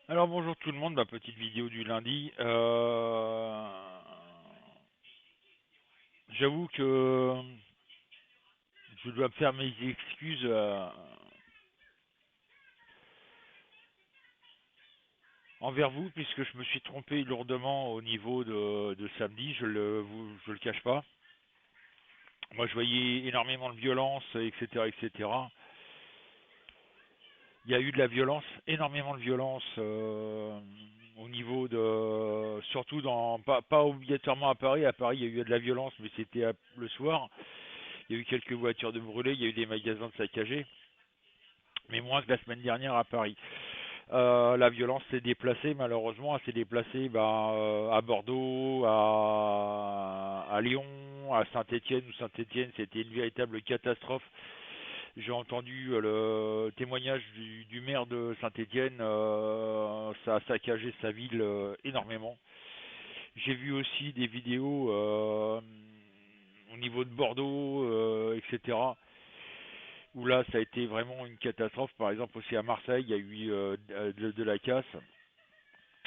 Alors bonjour tout le monde, ma petite vidéo du lundi. J'avoue que je dois faire mes excuses envers vous puisque je me suis trompé lourdement au niveau de samedi, je le cache pas. Moi je voyais énormément de violence, etc., etc. Il y a eu de la violence, énormément de violence au niveau de, surtout pas obligatoirement à Paris. À Paris il y a eu de la violence, mais c'était le soir. Il y a eu quelques voitures de brûlées, il y a eu des magasins de saccagés, mais moins que la semaine dernière à Paris. La violence s'est déplacée, malheureusement, elle s'est déplacée à Bordeaux, à Lyon, à Saint-Étienne, où Saint-Étienne, c'était une véritable catastrophe. J'ai entendu le témoignage du maire de Saint-Étienne, ça a saccagé sa ville énormément. J'ai vu aussi des vidéos au niveau de Bordeaux, etc., où là ça a été vraiment une catastrophe. Par exemple aussi à Marseille, il y a eu de la casse.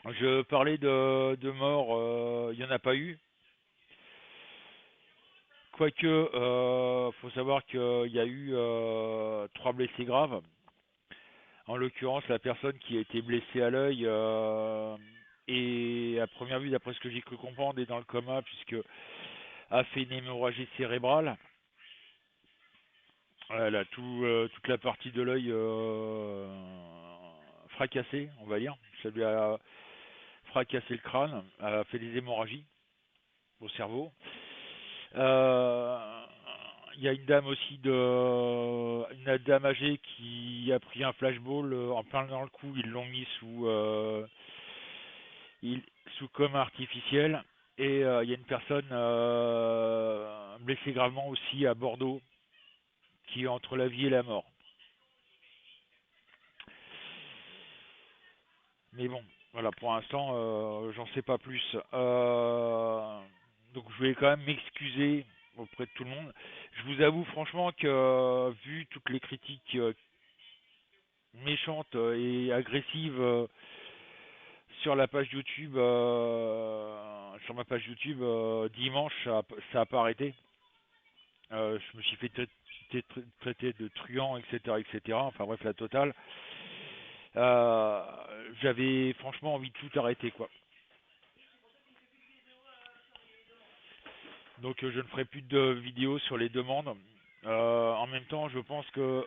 Je parlais de morts, il n'y en a pas eu. Quoique, faut savoir qu'il y a eu trois blessés graves. En l'occurrence, la personne qui a été blessée à l'œil et à première vue, d'après ce que j'ai cru comprendre, est dans le coma puisque a fait une hémorragie cérébrale. Elle a toute la partie de l'œil fracassée, on va dire. Ça lui a fracassé le crâne, elle a fait des hémorragies au cerveau. Euh, Il y a une dame aussi une dame âgée qui a pris un flashball en plein dans le cou. Ils l'ont mis sous coma artificiel. Et il y a une personne blessée gravement aussi à Bordeaux qui est entre la vie et la mort. Mais bon, voilà, pour l'instant, j'en sais pas plus. Donc je vais quand même m'excuser auprès de tout le monde. Je vous avoue franchement que, vu toutes les critiques méchantes et agressives sur la page YouTube, sur ma page YouTube, dimanche, ça a pas arrêté. Je me suis fait traiter de truand, etc., etc. Enfin bref, la totale. Euh, J'avais franchement envie de tout arrêter, quoi. Donc je ne ferai plus de vidéos sur les demandes. En même temps, je pense que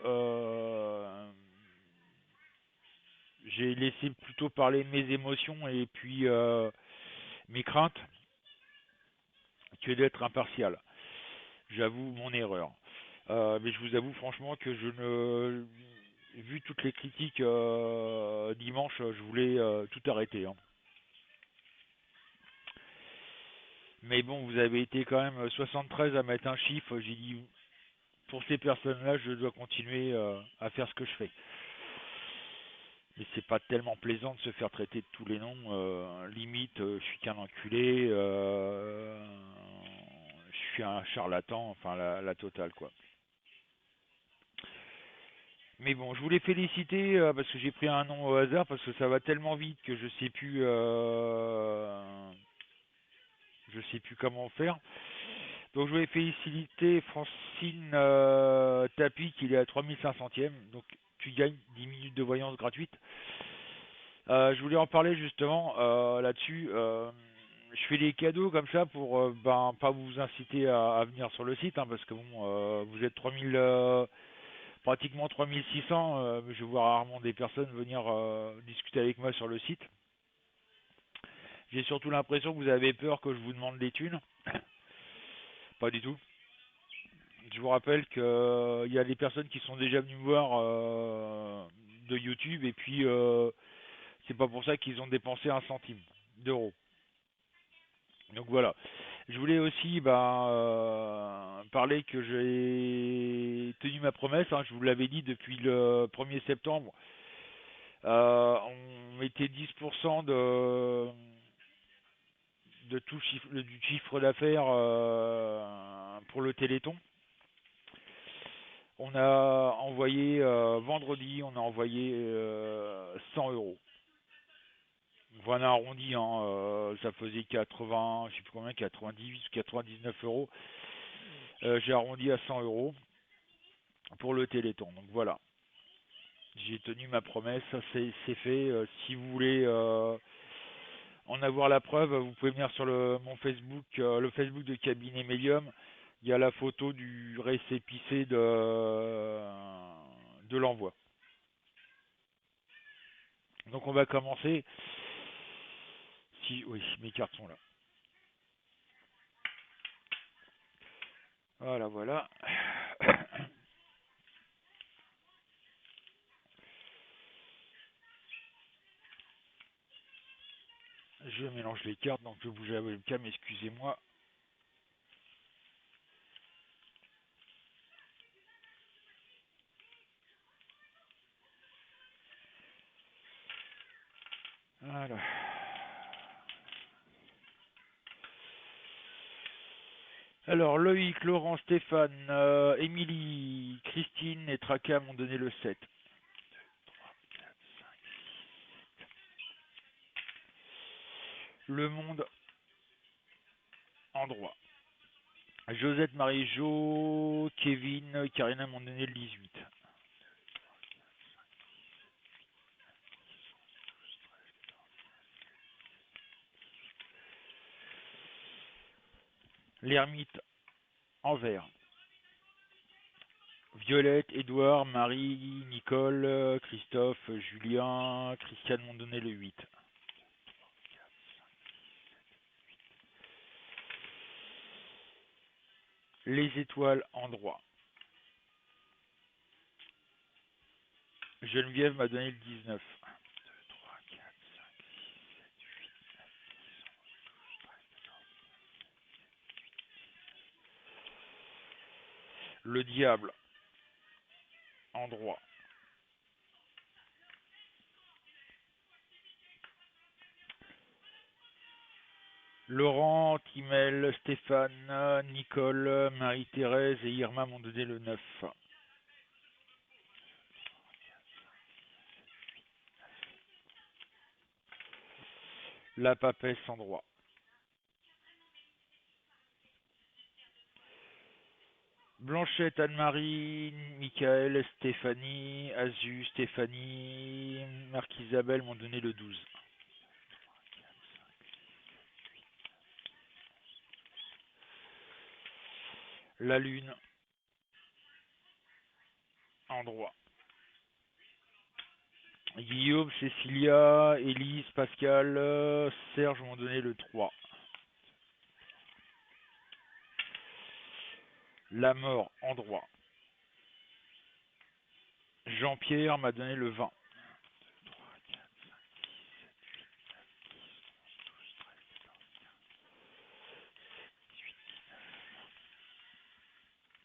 j'ai laissé plutôt parler mes émotions et puis mes craintes que d'être impartial. J'avoue mon erreur. Mais je vous avoue franchement que je ne... Vu toutes les critiques dimanche, je voulais tout arrêter, hein. Mais bon, vous avez été quand même 73 à mettre un chiffre. J'ai dit, pour ces personnes-là, je dois continuer à faire ce que je fais. Mais c'est pas tellement plaisant de se faire traiter de tous les noms. Limite, je suis qu'un enculé, je suis un charlatan, enfin la totale, quoi. Mais bon, je voulais féliciter parce que j'ai pris un nom au hasard parce que ça va tellement vite que je sais plus comment faire. Donc je voulais féliciter Francine Tapi qui est à 3500e. Donc tu gagnes 10 minutes de voyance gratuite. Je voulais en parler justement là-dessus. Je fais des cadeaux comme ça pour pas vous inciter à venir sur le site, hein, parce que bon, vous êtes 3000, pratiquement 3600. Je vois rarement des personnes venir discuter avec moi sur le site. J'ai surtout l'impression que vous avez peur que je vous demande des thunes. Pas du tout. Je vous rappelle qu'il y a des personnes qui sont déjà venues me voir de YouTube et puis c'est pas pour ça qu'ils ont dépensé un centime d'euro. Donc voilà. Je voulais aussi parler que j'ai tenu ma promesse, hein, je vous l'avais dit depuis le 1er septembre. On mettait 10% de tout du chiffre d'affaires pour le Téléthon. On a envoyé vendredi, on a envoyé 100 euros. Voilà, arrondi, hein, ça faisait 80, je sais plus combien, 98 ou 99 euros. J'ai arrondi à 100 euros pour le Téléthon. Donc voilà, j'ai tenu ma promesse, ça c'est fait. Si vous voulez en avoir la preuve, vous pouvez venir sur mon Facebook, le Facebook de Cabinet Medium. Il y a la photo du récépissé de l'envoi. Donc on va commencer. Si, oui, mes cartes sont là. Voilà, voilà. Je mélange les cartes, donc je bouge la webcam, excusez-moi. Voilà. Alors, Loïc, Laurent, Stéphane, Émilie, Christine et Traka m'ont donné le 7. Le Monde en droit. Josette, Marie-Jo, Kevin, Karina m'ont donné le 18. L'ermite en vert. Violette, Édouard, Marie, Nicole, Christophe, Julien, Christiane m'ont donné le 8. Les étoiles en droit. Geneviève m'a donné le 19. Le diable en droit. Laurent, Timel, Stéphane, Nicole, Marie-Thérèse et Irma m'ont donné le 9. La papesse en droit. Blanchette, Anne-Marie, Michael, Stéphanie, Azu, Stéphanie, Marc-Isabelle m'ont donné le 12. La lune en droit. Guillaume, Cécilia, Élise, Pascal, Serge m'ont donné le 3. La mort en droit. Jean-Pierre m'a donné le 20.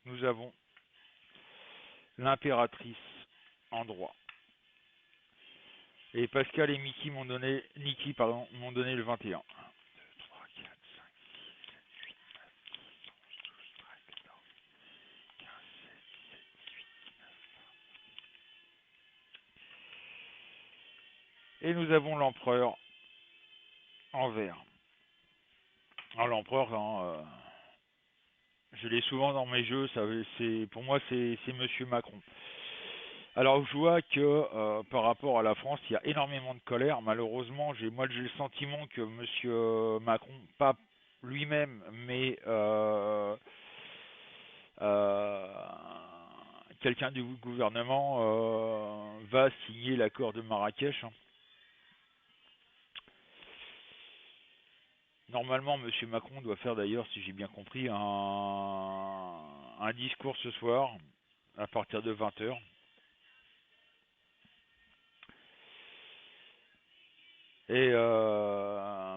Nous avons l'impératrice en droit. Et Pascal et Niki m'ont donné le 21. Et nous avons l'empereur en vert. Alors l'empereur, hein, je l'ai souvent dans mes jeux, pour moi c'est Monsieur Macron. Alors je vois que par rapport à la France, il y a énormément de colère. Malheureusement, j'ai le sentiment que Monsieur Macron, pas lui-même, mais euh, quelqu'un du gouvernement va signer l'accord de Marrakech, hein. Normalement, Monsieur Macron doit faire d'ailleurs, si j'ai bien compris, un discours ce soir à partir de 20 h.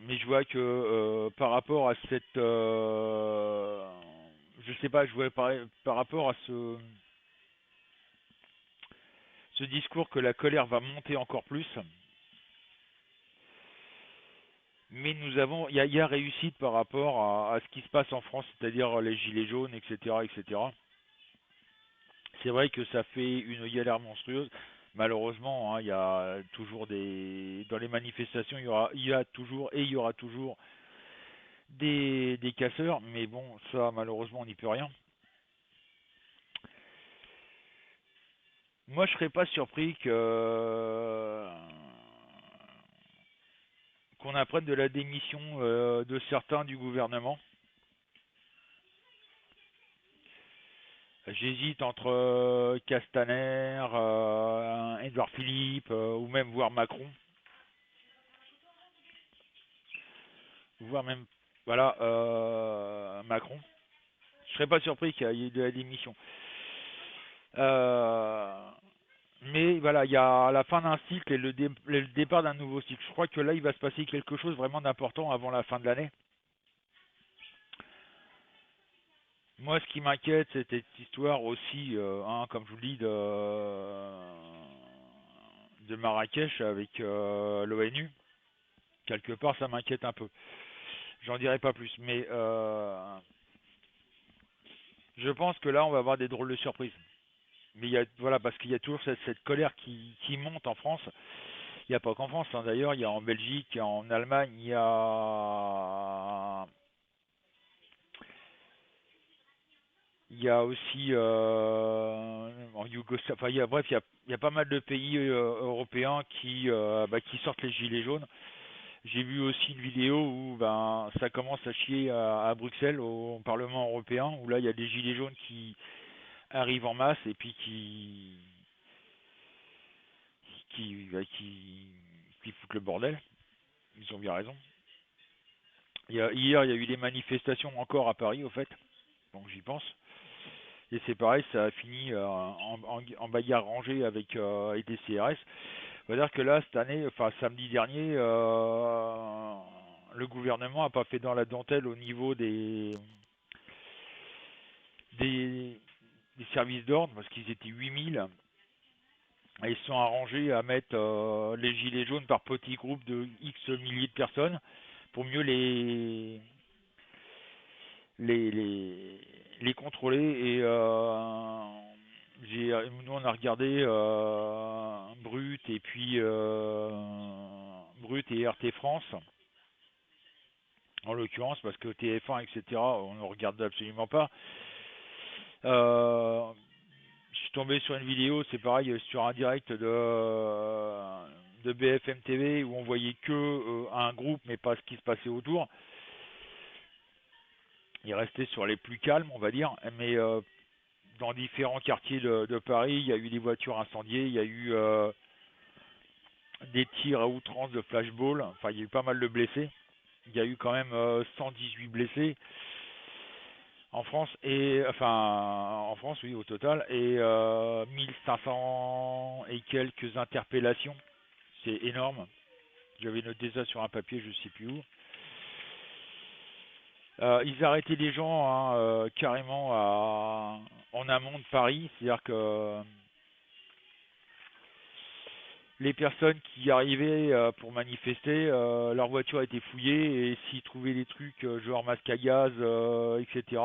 Mais je vois que par rapport à je sais pas, je vois par rapport à ce discours que la colère va monter encore plus. Mais il y a réussite par rapport à ce qui se passe en France, c'est-à-dire les gilets jaunes, etc., etc. C'est vrai que ça fait une galère monstrueuse. Malheureusement, hein, il y a toujours dans les manifestations, il y a toujours et il y aura toujours des casseurs, mais bon, ça, malheureusement, on n'y peut rien. Moi, je serais pas surpris qu'on apprenne de la démission de certains du gouvernement. J'hésite entre Castaner, Édouard Philippe, ou même voir Macron, voire même, voilà, Macron. Je serais pas surpris qu'il y ait de la démission. Euh, mais voilà, il y a la fin d'un cycle et le départ d'un nouveau cycle. Je crois que là, il va se passer quelque chose vraiment d'important avant la fin de l'année. Moi, ce qui m'inquiète, c'est cette histoire aussi, hein, comme je vous le dis, de Marrakech avec l'ONU. Quelque part, ça m'inquiète un peu. J'en dirai pas plus, mais je pense que là, on va avoir des drôles de surprises. Mais voilà, parce qu'il y a toujours cette colère qui monte en France. Il n'y a pas qu'en France, hein, d'ailleurs, il y a en Belgique, il y a en Allemagne, il y a aussi en Yougoslavie. Enfin, bref, il y a pas mal de pays européens qui sortent les gilets jaunes. J'ai vu aussi une vidéo où ben, ça commence à chier à Bruxelles, au Parlement européen, où là, il y a des gilets jaunes qui arrivent en masse et puis qui foutent le bordel. Ils ont bien raison. Hier, il y a eu des manifestations encore à Paris, au fait, donc j'y pense. Et c'est pareil, ça a fini en bagarre rangée avec des CRS. On va dire que là, cette année, enfin samedi dernier, le gouvernement a pas fait dans la dentelle au niveau des, des services d'ordre, parce qu'ils étaient 8000, et ils se sont arrangés à mettre les gilets jaunes par petits groupes de X milliers de personnes pour mieux les, les, les contrôler. Et nous, on a regardé Brut et puis Brut et RT France, en l'occurrence, parce que TF1, etc., on ne regarde absolument pas. Euh, je suis tombé sur une vidéo, c'est pareil, sur un direct de BFM TV où on voyait que un groupe, mais pas ce qui se passait autour. Il restait sur les plus calmes, on va dire, mais dans différents quartiers de Paris, il y a eu des voitures incendiées, il y a eu des tirs à outrance de flashball, enfin il y a eu pas mal de blessés. Il y a eu quand même 118 blessés en France en France oui au total et 1500 et quelques interpellations. C'est énorme. J'avais noté ça sur un papier, je sais plus où. Ils arrêtaient les gens hein, carrément en amont de Paris, c'est-à-dire que les personnes qui arrivaient pour manifester, leur voiture a été fouillée et s'ils trouvaient des trucs genre masque à gaz, etc.,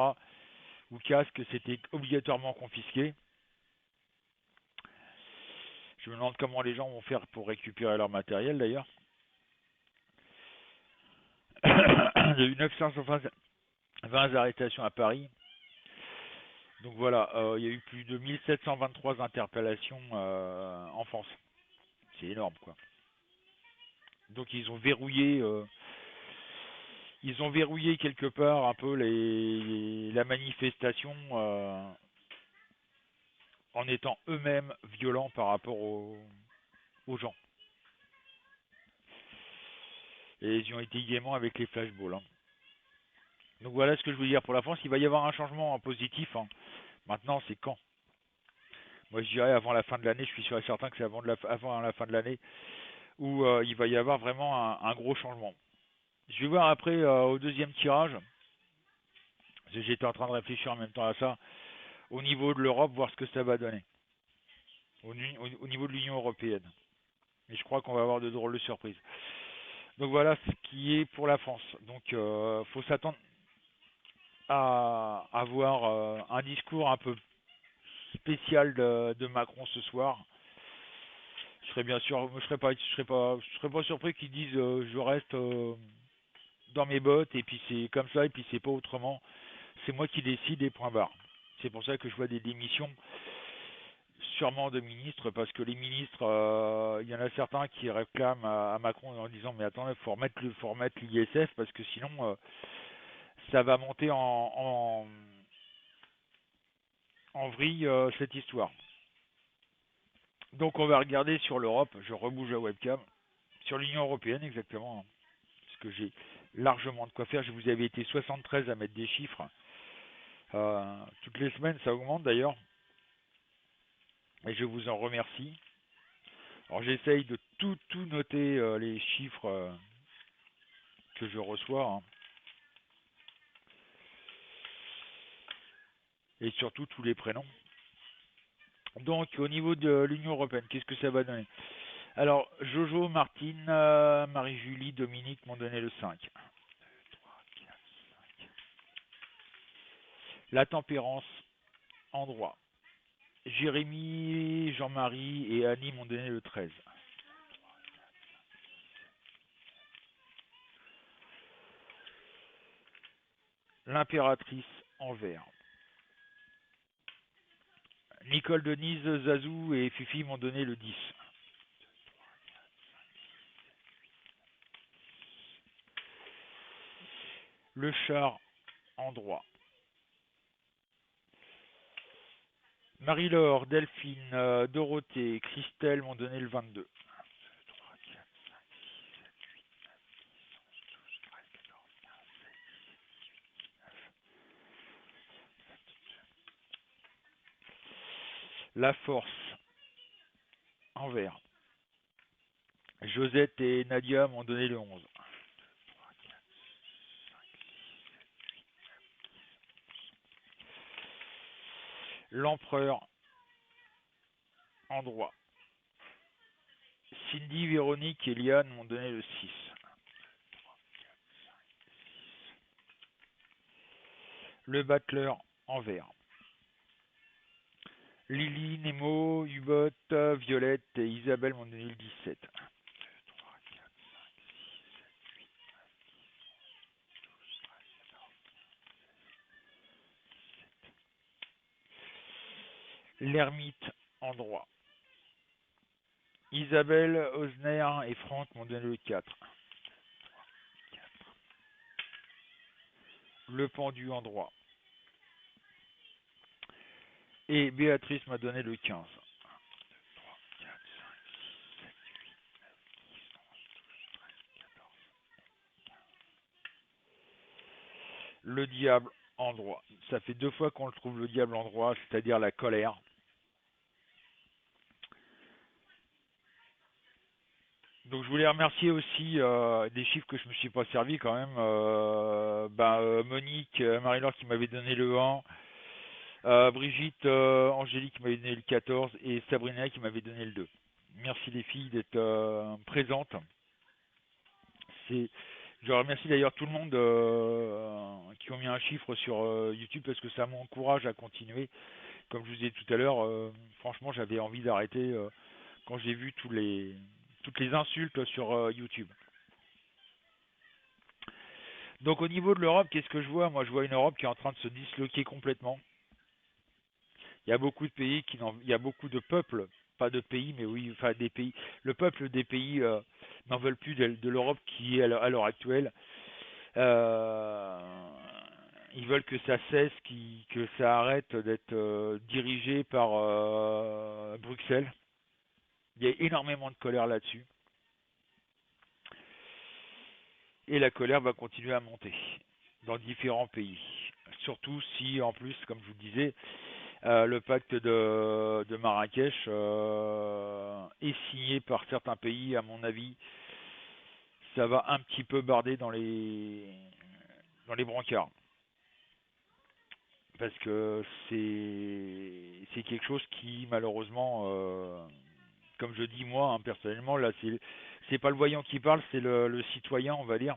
ou casque, c'était obligatoirement confisqué. Je me demande comment les gens vont faire pour récupérer leur matériel d'ailleurs. Il y a eu 920 arrestations à Paris. Donc voilà, il y a eu plus de 1723 interpellations en France. C'est énorme quoi. Donc ils ont verrouillé quelque part un peu la manifestation en étant eux-mêmes violents par rapport aux gens. Et ils y ont été gaiement avec les flashballs. Hein. Donc voilà ce que je veux dire pour la France. Il va y avoir un changement en positif. Hein. Maintenant, c'est quand? Moi, je dirais avant la fin de l'année. Je suis sûr et certain que c'est avant la fin de l'année où il va y avoir vraiment un gros changement. Je vais voir après au deuxième tirage. Parce que j'étais en train de réfléchir en même temps à ça. Au niveau de l'Europe, voir ce que ça va donner. Au niveau de l'Union européenne. Et je crois qu'on va avoir de drôles de surprises. Donc voilà ce qui est pour la France. Donc faut s'attendre à avoir un discours un peu spécial de Macron ce soir. serais bien sûr, je serais pas surpris qu'ils disent je reste dans mes bottes et puis c'est comme ça et puis c'est pas autrement. C'est moi qui décide et point barre. C'est pour ça que je vois des démissions sûrement de ministres parce que les ministres, il y en a certains qui réclament à Macron en disant mais attendez, faut remettre l'ISF parce que sinon ça va monter en vrille cette histoire. Donc on va regarder sur l'Europe, je rebouge la webcam, sur l'Union Européenne exactement, hein, parce que j'ai largement de quoi faire. Je vous avais été 73 à mettre des chiffres. Toutes les semaines ça augmente d'ailleurs, et je vous en remercie. Alors j'essaye de tout noter les chiffres que je reçois, hein, et surtout tous les prénoms. Donc au niveau de l'Union Européenne, qu'est-ce que ça va donner? Alors Jojo, Martine, Marie-Julie, Dominique m'ont donné le 5. La tempérance en droit. Jérémy, Jean-Marie et Annie m'ont donné le 13. L'impératrice en vert. Nicole, Denise, Zazou et Fifi m'ont donné le 10. Le char en droit. Marie-Laure, Delphine, Dorothée, Christelle m'ont donné le 22. La force en vert. Josette et Nadia m'ont donné le 11. L'empereur en droit. Cindy, Véronique et Liane m'ont donné le 6. Le battleur en vert. Lily, Nemo, Hubot, Violette et Isabelle m'ont donné le 17. L'ermite en droit. Isabelle, Osner et Franck m'ont donné le 4. Le pendu en droit. Et Béatrice m'a donné le 15. Le diable en droit. Ça fait 2 fois qu'on le trouve le diable en droit, c'est-à-dire la colère. Donc je voulais remercier aussi des chiffres que je me suis pas servi quand même. Monique, Marie-Laure qui m'avait donné le 1, Brigitte, Angélique qui m'avait donné le 14 et Sabrina qui m'avait donné le 2. Merci les filles d'être présentes. C'est, je remercie d'ailleurs tout le monde qui ont mis un chiffre sur YouTube parce que ça m'encourage à continuer. Comme je vous disais tout à l'heure, franchement j'avais envie d'arrêter quand j'ai vu toutes les insultes sur YouTube. Donc au niveau de l'Europe, qu'est-ce que je vois? Moi je vois une Europe qui est en train de se disloquer complètement. Il y a beaucoup de pays il y a beaucoup de peuples, pas de pays, mais oui, enfin des pays. Le peuple des pays n'en veulent plus de l'Europe qui est à l'heure actuelle. Euh, Ils veulent que ça cesse, que ça arrête d'être dirigé par Bruxelles. Il y a énormément de colère là-dessus. Et la colère va continuer à monter dans différents pays. Surtout si, en plus, comme je vous le disais, le pacte de Marrakech est signé par certains pays, à mon avis, ça va un petit peu barder dans les brancards. Parce que c'est quelque chose qui, malheureusement, comme je dis moi, hein, personnellement, là, c'est pas le voyant qui parle, c'est le citoyen, on va dire.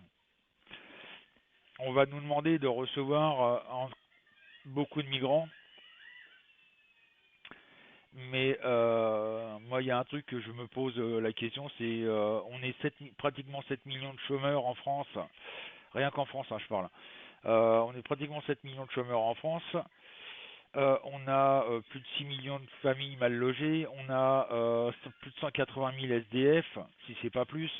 On va nous demander de recevoir beaucoup de migrants, Mais moi, il y a un truc que je me pose la question, c'est on est pratiquement 7 millions de chômeurs en France, rien qu'en France, hein, je parle. On est pratiquement 7 millions de chômeurs en France. On a plus de 6 millions de familles mal logées. On a plus de 180 000 SDF, si c'est pas plus.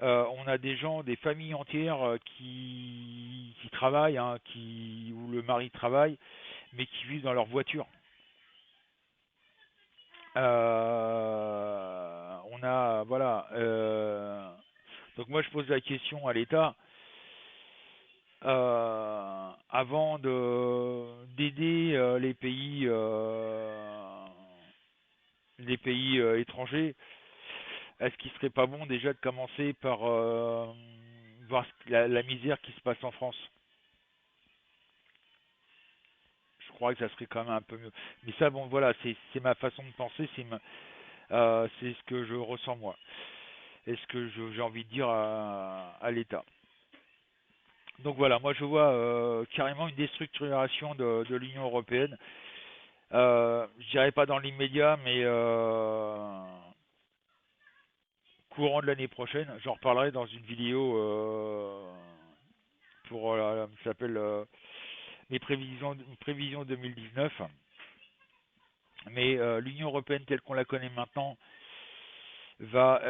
On a des gens, des familles entières qui travaillent, hein, où le mari travaille, mais qui vivent dans leur voiture. On a, voilà. Donc moi je pose la question à l'État avant de d'aider les pays étrangers. Est-ce qu'il serait pas bon déjà de commencer par voir la misère qui se passe en France? Je crois que ça serait quand même un peu mieux. Mais ça, bon, voilà, c'est ma façon de penser, c'est ce que je ressens moi. Et ce que j'ai envie de dire à l'État. Donc voilà, moi je vois carrément une déstructuration de l'Union européenne. Je dirais pas dans l'immédiat, mais courant de l'année prochaine. J'en reparlerai dans une vidéo pour ça s'appelle mes prévisions 2019. Mais l'Union européenne telle qu'on la connaît maintenant va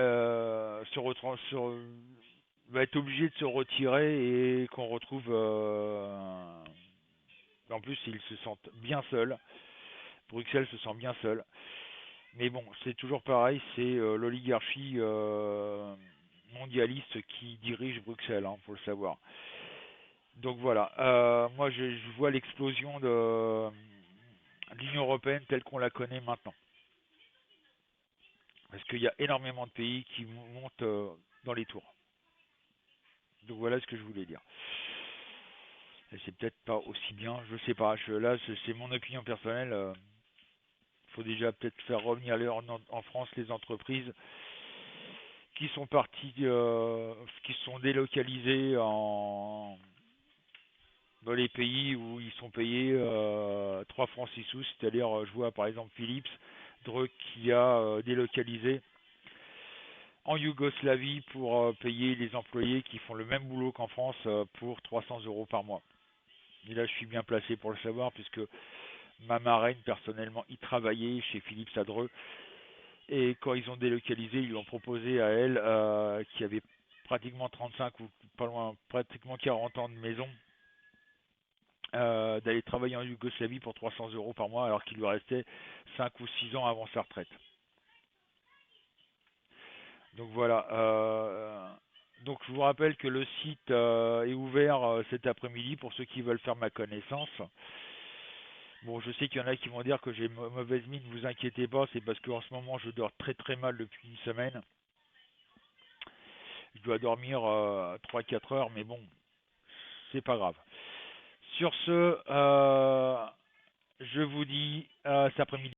va être obligée de se retirer et qu'on retrouve. En plus, ils se sentent bien seuls. Bruxelles se sent bien seul. Mais bon, c'est toujours pareil, c'est l'oligarchie mondialiste qui dirige Bruxelles, hein, faut le savoir. Donc voilà, moi je vois l'explosion de l'Union européenne telle qu'on la connaît maintenant. Parce qu'il y a énormément de pays qui montent dans les tours. Donc voilà ce que je voulais dire. Et c'est peut-être pas aussi bien, je sais pas. Là, c'est mon opinion personnelle. Il faut déjà peut-être faire revenir en France les entreprises qui sont parties, qui sont délocalisées dans les pays où ils sont payés 3 francs 6 sous. C'est-à-dire, je vois par exemple Philips, Dreux qui a délocalisé en Yougoslavie pour payer les employés qui font le même boulot qu'en France pour 300 euros par mois. Et là, je suis bien placé pour le savoir puisque ma marraine, personnellement, y travaillait chez Philips à Dreux. Et quand ils ont délocalisé, ils lui ont proposé à elle, qui avait pratiquement 35 ou pas loin, pratiquement 40 ans de maison, d'aller travailler en Yougoslavie pour 300 euros par mois alors qu'il lui restait 5 ou 6 ans avant sa retraite. Donc voilà. Donc je vous rappelle que le site est ouvert cet après-midi pour ceux qui veulent faire ma connaissance. Bon, je sais qu'il y en a qui vont dire que j'ai mauvaise mine, ne vous inquiétez pas, c'est parce qu'en ce moment je dors très très mal depuis une semaine. Je dois dormir 3-4 heures, mais bon, c'est pas grave. Sur ce, je vous dis cet après-midi.